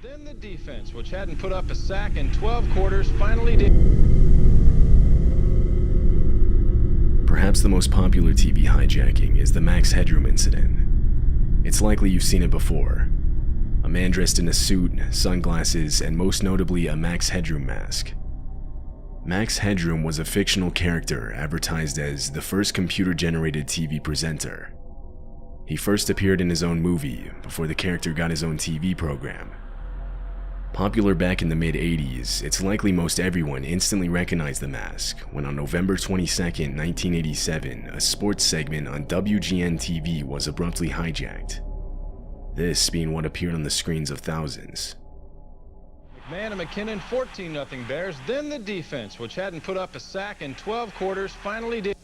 Then the defense, which hadn't put up a sack in 12 quarters, finally did. Perhaps the most popular TV hijacking is the Max Headroom incident. It's likely you've seen it before. A man dressed in a suit, sunglasses, and most notably a Max Headroom mask. Max Headroom was a fictional character advertised as the first computer-generated TV presenter. He first appeared in his own movie before the character got his own TV program. Popular back in the mid-80s, it's likely most everyone instantly recognized the mask when on November 22, 1987, a sports segment on WGN-TV was abruptly hijacked. This being what appeared on the screens of thousands. McMahon and McKinnon 14-0 Bears. Then the defense, which hadn't put up a sack in 12 quarters, finally did.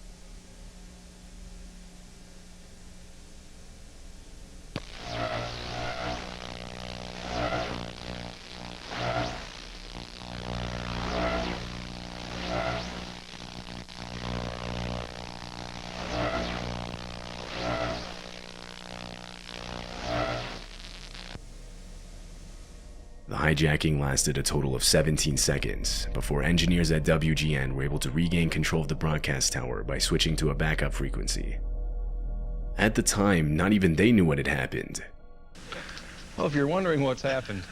The hijacking lasted a total of 17 seconds before engineers at WGN were able to regain control of the broadcast tower by switching to a backup frequency. At the time, not even they knew what had happened. Well, if you're wondering what's happened,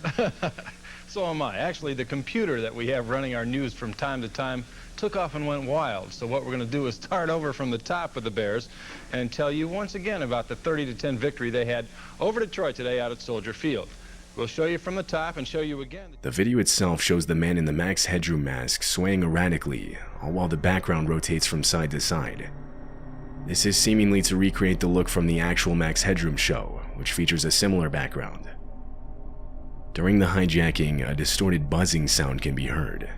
so am I. Actually, the computer that we have running our news from time to time took off and went wild. So what we're going to do is start over from the top with the Bears and tell you once again about the 30-10 victory they had over Detroit today out at Soldier Field. We'll show you from the top and show you again. The video itself shows the man in the Max Headroom mask swaying erratically, all while the background rotates from side to side. This is seemingly to recreate the look from the actual Max Headroom show, which features a similar background. During the hijacking, a distorted buzzing sound can be heard.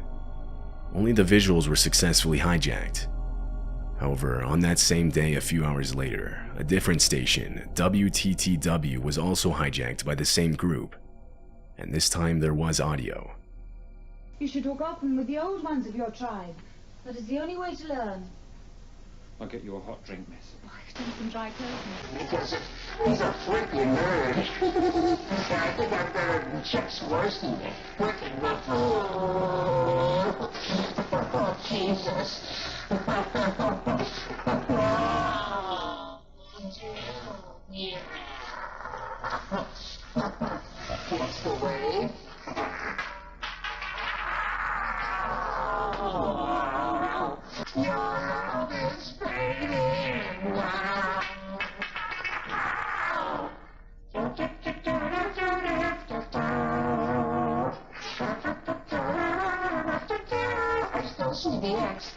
Only the visuals were successfully hijacked. However, on that same day a few hours later, a different station, WTTW, was also hijacked by the same group. And this time there was audio. You should talk often with the old ones of your tribe. That is the only way to learn. I'll get you a hot drink, miss. Oh, I could do some dry clothing. Because he's a freaking nerd. I think I'm better than Chuck Swirsky. Working with oh, Jesus. Yeah. That's the way. Your love is fading. I still see the X.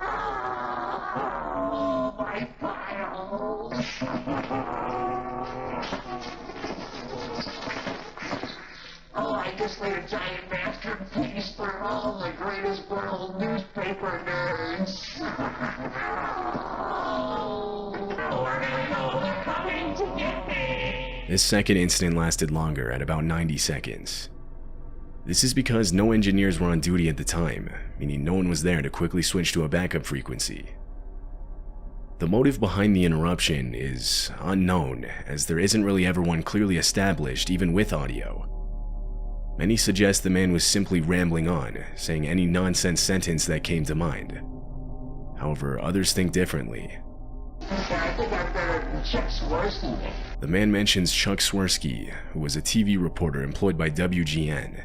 Oh, my files. Oh, I just laid a giant masterpiece for all the greatest world newspaper nerds. Oh, they're coming to get me. This second incident lasted longer at about 90 seconds. This is because no engineers were on duty at the time, meaning no one was there to quickly switch to a backup frequency. The motive behind the interruption is unknown, as there isn't really ever one clearly established even with audio. Many suggest the man was simply rambling on, saying any nonsense sentence that came to mind. However, others think differently. I think I'm better than Chuck Swirsky. The man mentions Chuck Swirsky, who was a TV reporter employed by WGN.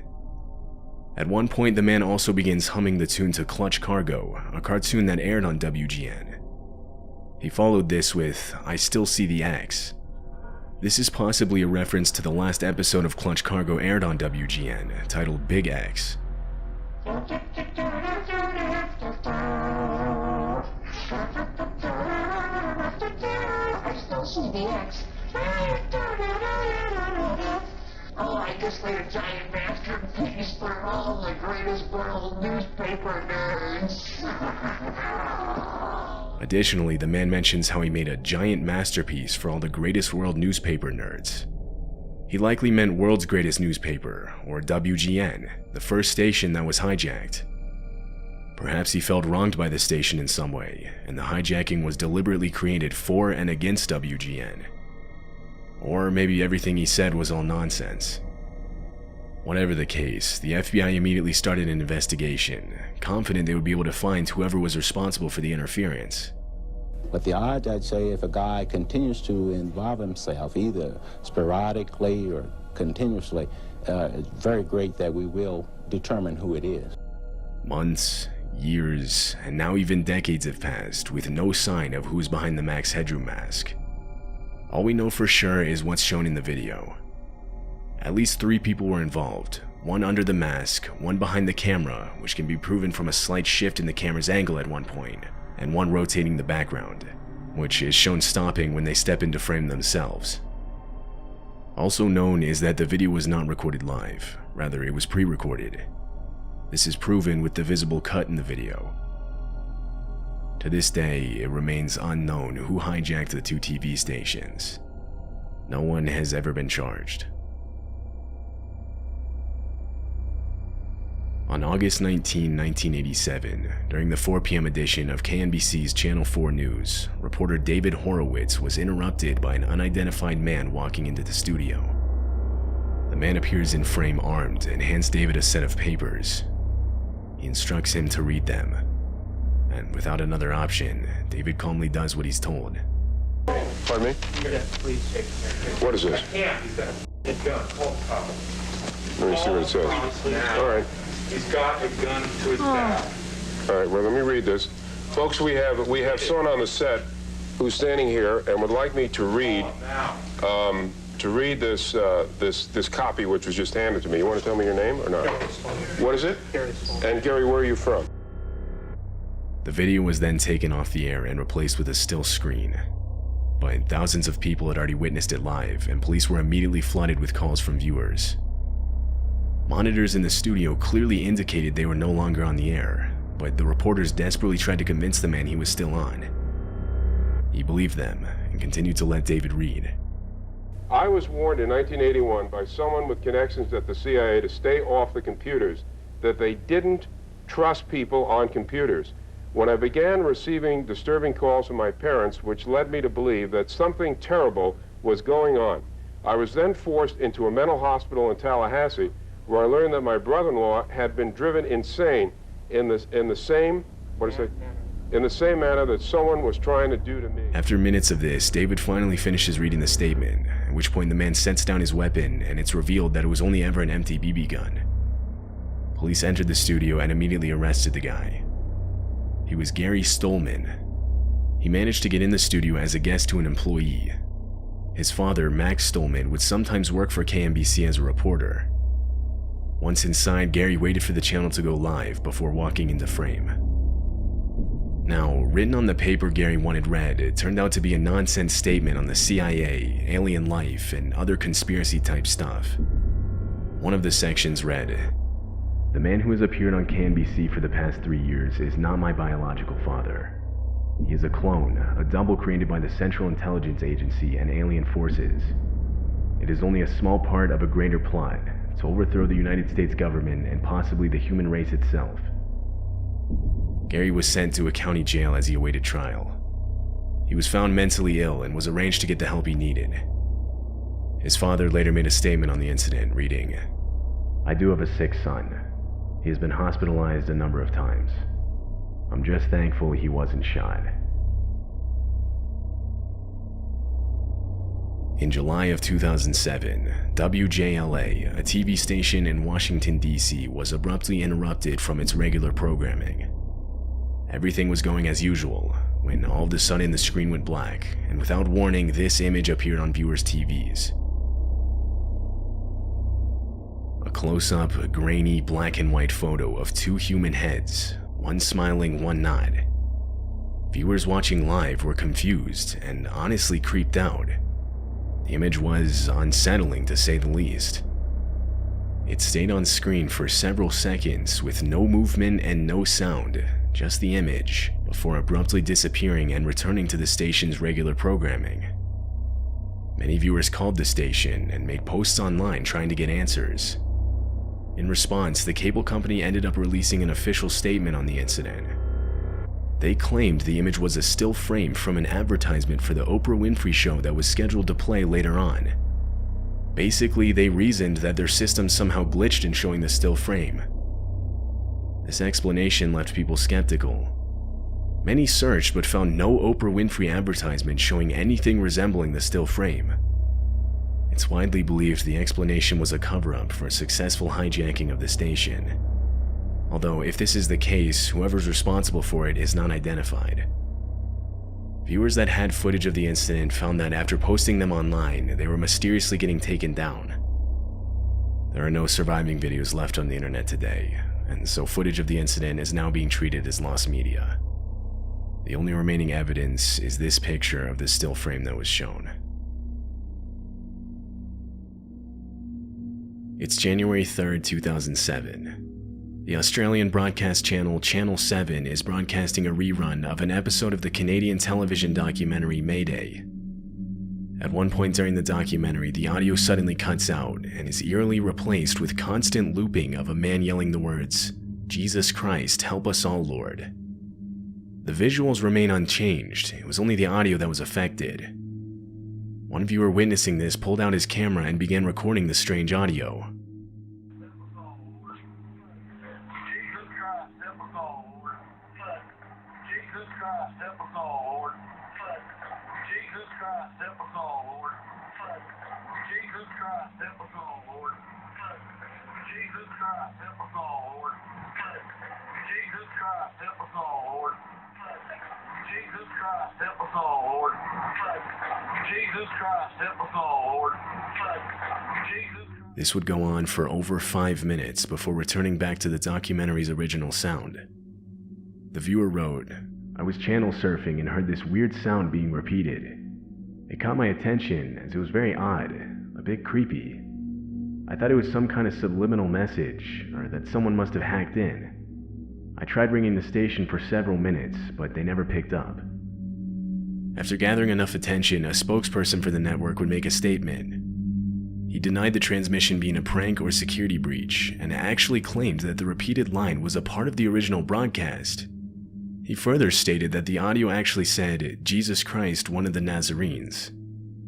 At one point, the man also begins humming the tune to Clutch Cargo, a cartoon that aired on WGN. He followed this with I Still See the X. This is possibly a reference to the last episode of Clutch Cargo aired on WGN, titled Big X. I still see the X. Oh, I just laid a giant masterpiece for all the greatest world newspaper nerds. Additionally, the man mentions how he made a giant masterpiece for all the greatest world newspaper nerds. He likely meant World's Greatest Newspaper, or WGN, the first station that was hijacked. Perhaps he felt wronged by the station in some way, and the hijacking was deliberately created for and against WGN. Or maybe everything he said was all nonsense. Whatever the case, the FBI immediately started an investigation, confident they would be able to find whoever was responsible for the interference. But the odds, I'd say, if a guy continues to involve himself, either sporadically or continuously, it's very great that we will determine who it is. Months, years, and now even decades have passed with no sign of who's behind the Max Headroom mask. All we know for sure is what's shown in the video. At least 3 people were involved, one under the mask, one behind the camera, which can be proven from a slight shift in the camera's angle at one point, and one rotating the background, which is shown stopping when they step into frame themselves. Also known is that the video was not recorded live, rather it was pre-recorded. This is proven with the visible cut in the video. To this day, it remains unknown who hijacked the 2 TV stations. No one has ever been charged. On August 19, 1987, during the 4 p.m. edition of KNBC's Channel 4 News, reporter David Horowitz was interrupted by an unidentified man walking into the studio. The man appears in frame armed and hands David a set of papers. He instructs him to read them. And without another option, David calmly does what he's told. Pardon me? What is this? Let me see what it says. All right. He's got a gun to his back. All right, well, let me read this. Folks, we have someone on the set who's standing here and would like me to read this copy which was just handed to me. You want to tell me your name or not? What is it? And Gary, where are you from? The video was then taken off the air and replaced with a still screen. But thousands of people had already witnessed it live, and police were immediately flooded with calls from viewers. Monitors in the studio clearly indicated they were no longer on the air, but the reporters desperately tried to convince the man he was still on. He believed them and continued to let David read. I was warned in 1981 by someone with connections at the CIA to stay off the computers, that they didn't trust people on computers. When I began receiving disturbing calls from my parents, which led me to believe that something terrible was going on. I was then forced into a mental hospital in Tallahassee, where I learned that my brother-in-law had been driven insane in the same manner that someone was trying to do to me. After minutes of this, David finally finishes reading the statement, at which point the man sets down his weapon and it's revealed that it was only ever an empty BB gun. Police entered the studio and immediately arrested the guy. He was Gary Stolman. He managed to get in the studio as a guest to an employee. His father, Max Stolman, would sometimes work for KNBC as a reporter. Once inside, Gary waited for the channel to go live before walking into frame. Now, written on the paper Gary wanted read, it turned out to be a nonsense statement on the CIA, alien life, and other conspiracy-type stuff. One of the sections read, "The man who has appeared on KNBC for the past 3 years is not my biological father. He is a clone, a double created by the Central Intelligence Agency and alien forces. It is only a small part of a greater plot to overthrow the United States government and possibly the human race itself." Gary was sent to a county jail as he awaited trial. He was found mentally ill and was arranged to get the help he needed. His father later made a statement on the incident, reading, "I do have a sick son. He has been hospitalized a number of times. I'm just thankful he wasn't shot." In July of 2007, WJLA, a TV station in Washington, D.C., was abruptly interrupted from its regular programming. Everything was going as usual, when all of a sudden the screen went black, and without warning, this image appeared on viewers' TVs. A close-up, grainy, black and white photo of 2 human heads, one smiling, one not. Viewers watching live were confused and honestly creeped out. The image was unsettling, to say the least. It stayed on screen for several seconds with no movement and no sound, just the image, before abruptly disappearing and returning to the station's regular programming. Many viewers called the station and made posts online trying to get answers. In response, the cable company ended up releasing an official statement on the incident. They claimed the image was a still frame from an advertisement for the Oprah Winfrey Show that was scheduled to play later on. Basically, they reasoned that their system somehow glitched in showing the still frame. This explanation left people skeptical. Many searched but found no Oprah Winfrey advertisement showing anything resembling the still frame. It's widely believed the explanation was a cover-up for a successful hijacking of the station. Although, if this is the case, whoever's responsible for it is not identified. Viewers that had footage of the incident found that after posting them online, they were mysteriously getting taken down. There are no surviving videos left on the internet today, and so footage of the incident is now being treated as lost media. The only remaining evidence is this picture of the still frame that was shown. It's January 3rd, 2007. The Australian broadcast channel Channel 7 is broadcasting a rerun of an episode of the Canadian television documentary Mayday. At one point during the documentary, the audio suddenly cuts out and is eerily replaced with constant looping of a man yelling the words, "Jesus Christ, help us all, Lord." The visuals remain unchanged, it was only the audio that was affected. One viewer witnessing this pulled out his camera and began recording the strange audio. This would go on for over 5 minutes before returning back to the documentary's original sound. The viewer wrote, "I was channel surfing and heard this weird sound being repeated. It caught my attention as it was very odd, a bit creepy. I thought it was some kind of subliminal message, or that someone must have hacked in. I tried ringing the station for several minutes, but they never picked up." After gathering enough attention, a spokesperson for the network would make a statement. He denied the transmission being a prank or security breach, and actually claimed that the repeated line was a part of the original broadcast. He further stated that the audio actually said, "Jesus Christ, one of the Nazarenes."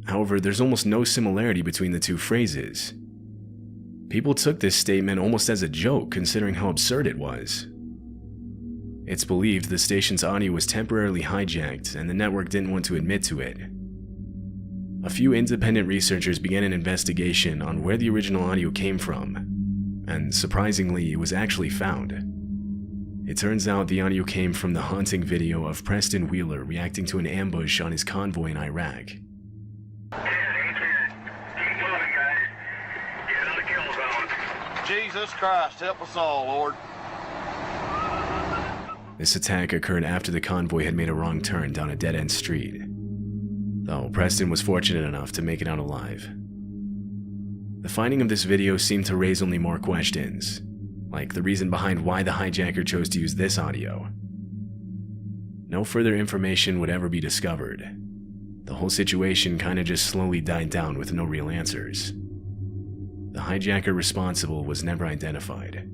However, there's almost no similarity between the two phrases. People took this statement almost as a joke, considering how absurd it was. It's believed the station's audio was temporarily hijacked, and the network didn't want to admit to it. A few independent researchers began an investigation on where the original audio came from, and surprisingly, it was actually found. It turns out the audio came from the haunting video of Preston Wheeler reacting to an ambush on his convoy in Iraq. Jesus Christ, help us all, Lord. This attack occurred after the convoy had made a wrong turn down a dead-end street, though Preston was fortunate enough to make it out alive. The finding of this video seemed to raise only more questions, like the reason behind why the hijacker chose to use this audio. No further information would ever be discovered. The whole situation kinda just slowly died down with no real answers. The hijacker responsible was never identified.